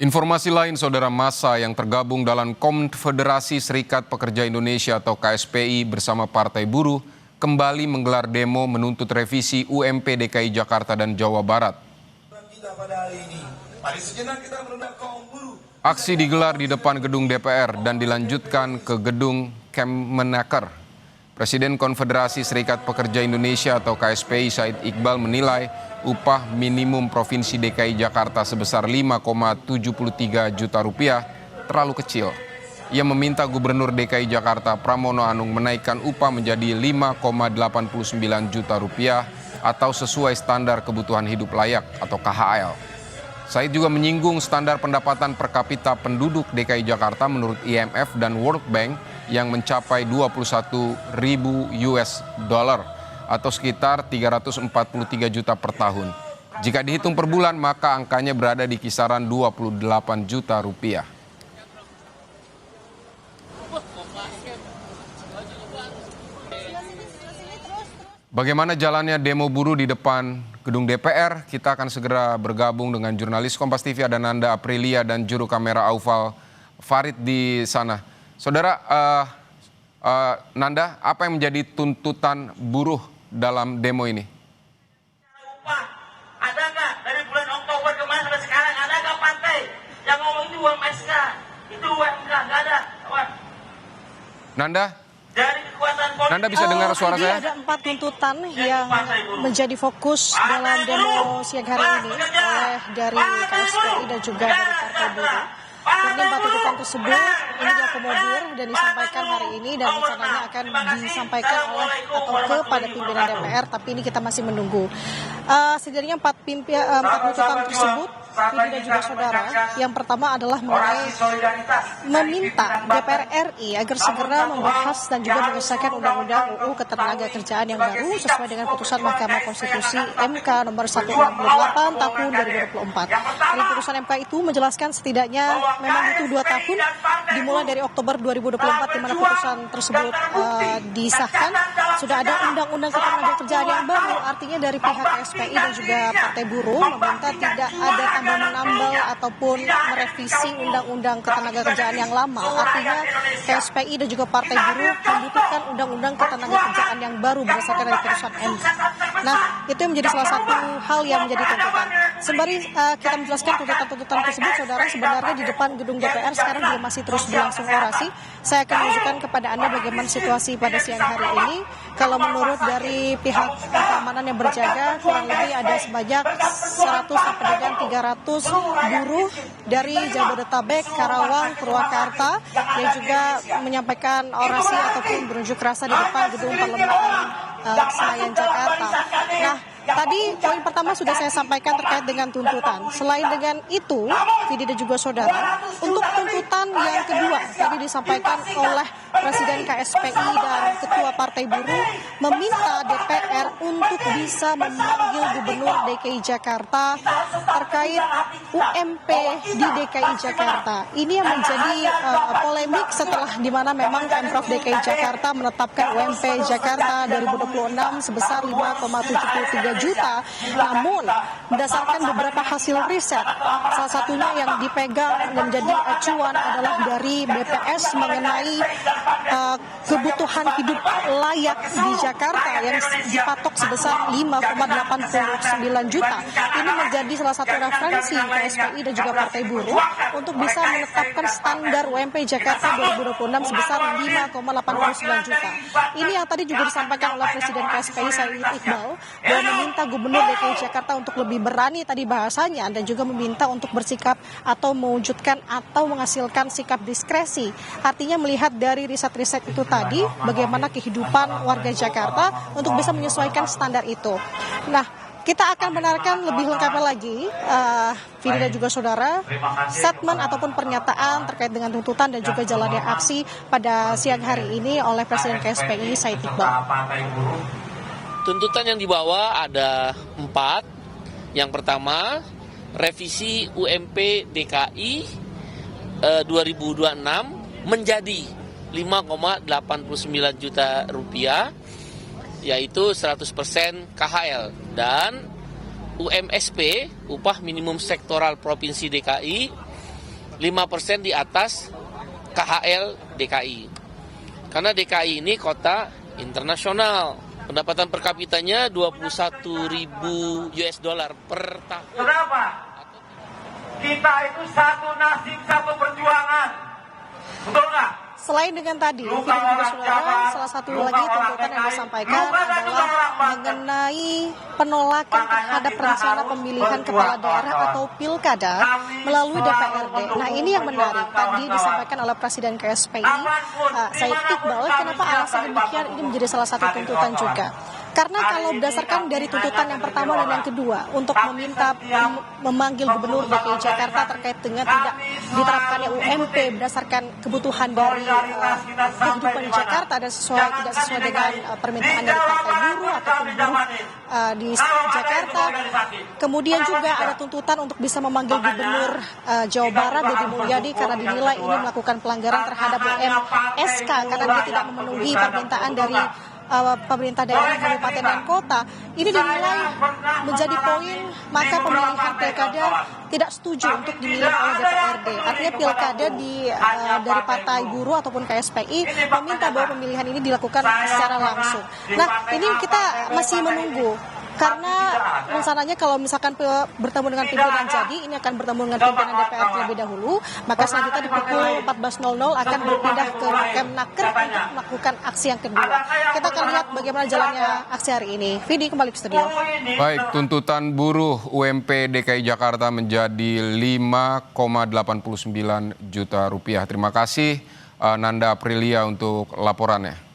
Informasi lain, saudara, massa yang tergabung dalam Konfederasi Serikat Pekerja Indonesia atau KSPI bersama Partai Buruh kembali menggelar demo menuntut revisi UMP DKI Jakarta dan Jawa Barat. Aksi digelar di depan gedung DPR dan dilanjutkan ke gedung Kemenaker. Presiden Konfederasi Serikat Pekerja Indonesia atau KSPI Said Iqbal menilai upah minimum Provinsi DKI Jakarta sebesar 5,73 juta rupiah terlalu kecil. Ia meminta Gubernur DKI Jakarta Pramono Anung menaikkan upah menjadi 5,89 juta rupiah atau sesuai standar kebutuhan hidup layak atau KHL. Said juga menyinggung standar pendapatan per kapita penduduk DKI Jakarta menurut IMF dan World Bank yang mencapai 21.000 US dollar atau sekitar 343 juta per tahun. Jika dihitung per bulan, maka angkanya berada di kisaran 28 juta rupiah. Bagaimana jalannya demo buruh di depan gedung DPR? Kita akan segera bergabung dengan jurnalis Kompas TV ada Nanda Aprilia dan juru kamera Aufal Farid di sana. Saudara, Nanda, apa yang menjadi tuntutan buruh dalam demo ini? Upah, ada nggak dari bulan Oktober kemarin sampai sekarang, ada nggak partai yang ngomong itu UMSK, itu UMK, nggak ada, kawan. Nanda? Dari kekuatan politik. Nanda bisa dengar suara saya? Ada 4 tuntutan yang menjadi fokus dalam demo siang hari ini oleh dari KSPI dan juga dari Partai Buruh. Kemudian 4 tuntutan tersebut ini diakomodir dan disampaikan hari ini dan rencananya akan disampaikan oleh atau kepada pimpinan DPR, tapi ini kita masih menunggu. Setidaknya 4 tuntutan tersebut, Vidi dan juga saudara, yang pertama adalah mengenai meminta DPR RI agar segera membahas dan juga mengesahkan Undang-Undang UU Ketenagakerjaan yang baru sesuai dengan putusan Mahkamah Konstitusi MK nomor 168 tahun 2024. Dalam putusan MK itu menjelaskan setidaknya memang butuh 2 tahun dimulai dari Oktober 2024 di mana putusan tersebut disahkan. Sudah ada Undang-Undang Ketenagakerjaan yang baru, artinya dari pihak KSPI dan juga Partai Buruh meminta tidak ada tambah-menambah ataupun merevisi Undang-Undang Ketenagakerjaan yang lama. Artinya KSPI dan juga Partai Buruh membutuhkan Undang-Undang Ketenagakerjaan yang baru berdasarkan dari putusan MK. Nah, itu yang menjadi salah satu hal yang menjadi tuntutan. Sembari kita menjelaskan tuntutan-tuntutan tersebut, saudara, sebenarnya di depan gedung DPR sekarang juga masih terus berlangsung orasi. Saya akan menunjukkan kepada Anda bagaimana situasi pada siang hari ini. Kalau menurut dari pihak keamanan yang berjaga, kurang lebih ada sebanyak 100 sampai dengan 300 buruh dari Jabodetabek, Karawang, Purwakarta yang juga menyampaikan orasi ataupun berunjuk rasa di depan gedung Parlemen Senayan, Jakarta. Nah, tadi poin pertama sudah saya sampaikan terkait dengan tuntutan. Selain dengan itu, Vidi dan juga saudara, untuk tuntutan yang kedua tadi disampaikan oleh Presiden KSPI dan Ketua Partai Buruh meminta DPR untuk bisa memanggil Gubernur DKI Jakarta terkait UMP di DKI Jakarta. Ini yang menjadi polemik setelah di mana memang Pemprov DKI Jakarta menetapkan UMP Jakarta 2026 sebesar 5,73 juta. Namun berdasarkan beberapa hasil riset, salah satunya yang dipegang dan menjadi acuan adalah dari BPS mengenai kebutuhan hidup layak di Jakarta yang dipatok sebesar 5,89 juta. Ini menjadi salah satu referensi KSPI dan juga Partai Buruh untuk bisa menetapkan standar UMP Jakarta 2026 sebesar 5,89 juta. Ini yang tadi juga disampaikan oleh Presiden KSPI Said Iqbal bahwa meminta Gubernur DKI Jakarta untuk lebih berani tadi bahasanya dan juga meminta untuk bersikap atau mewujudkan atau menghasilkan sikap diskresi. Artinya melihat dari riset-riset itu tadi bagaimana kehidupan warga Jakarta untuk bisa menyesuaikan standar itu. Nah, kita akan benarkan lebih lengkapnya lagi, Vidi dan juga saudara, statement ataupun pernyataan terkait dengan tuntutan dan juga jalannya aksi pada siang hari ini oleh Presiden KSPI Said Iqbal. Tuntutan yang dibawa ada 4. Yang pertama, revisi UMP DKI 2026 menjadi 5,89 juta rupiah, yaitu 100% KHL, dan UMSP, upah minimum sektoral Provinsi DKI 5% di atas KHL DKI. Karena DKI ini kota internasional. Pendapatan per kapitanya 21.000 US dollar per tahun. Kenapa? Kita itu satu nasib, satu perjuangan. Betul nggak? Selain dengan tadi, Fidi dan juga saudara, salah satu lagi tuntutan yang disampaikan adalah mengenai penolakan terhadap rencana pemilihan kepala daerah atau pilkada melalui DPRD. Nah, ini yang menarik. Tadi disampaikan oleh Presiden KSPI, Said Iqbal, kenapa alasan demikian ini menjadi salah satu tuntutan juga. Karena kalau berdasarkan dari tuntutan yang pertama dan yang kedua untuk meminta memanggil Gubernur DKI Jakarta terkait dengan tidak diterapkannya UMP berdasarkan kebutuhan dari kehidupan di Jakarta dan tidak sesuai dengan permintaan dari Partai Buruh ataupun buruh di Jakarta. Kemudian juga ada tuntutan untuk bisa memanggil Gubernur Jawa Barat Deddy Mulyadi karena dinilai ini melakukan pelanggaran terhadap UMSK karena dia tidak memenuhi permintaan dari pemerintah daerah, kabupaten dan kota. Ini dinilai menjadi poin maka pemilihan pilkada tidak setuju untuk dimilih oleh DPRD. Artinya pilkada dari Partai Buruh ataupun KSPI meminta bahwa pemilihan ini dilakukan secara langsung. Nah, ini kita masih menunggu. Karena rencananya kalau misalkan bertemu dengan pimpinan jadi, ini akan bertemu dengan pimpinan DPR terlebih dahulu, maka selanjutnya di pukul 14.00 akan berpindah ke Kemnaker untuk melakukan aksi yang kedua. Kita akan lihat bagaimana jalannya aksi hari ini. Vidi kembali ke studio. Baik, tuntutan buruh UMP DKI Jakarta menjadi 5,89 juta rupiah. Terima kasih Nanda Aprilia untuk laporannya.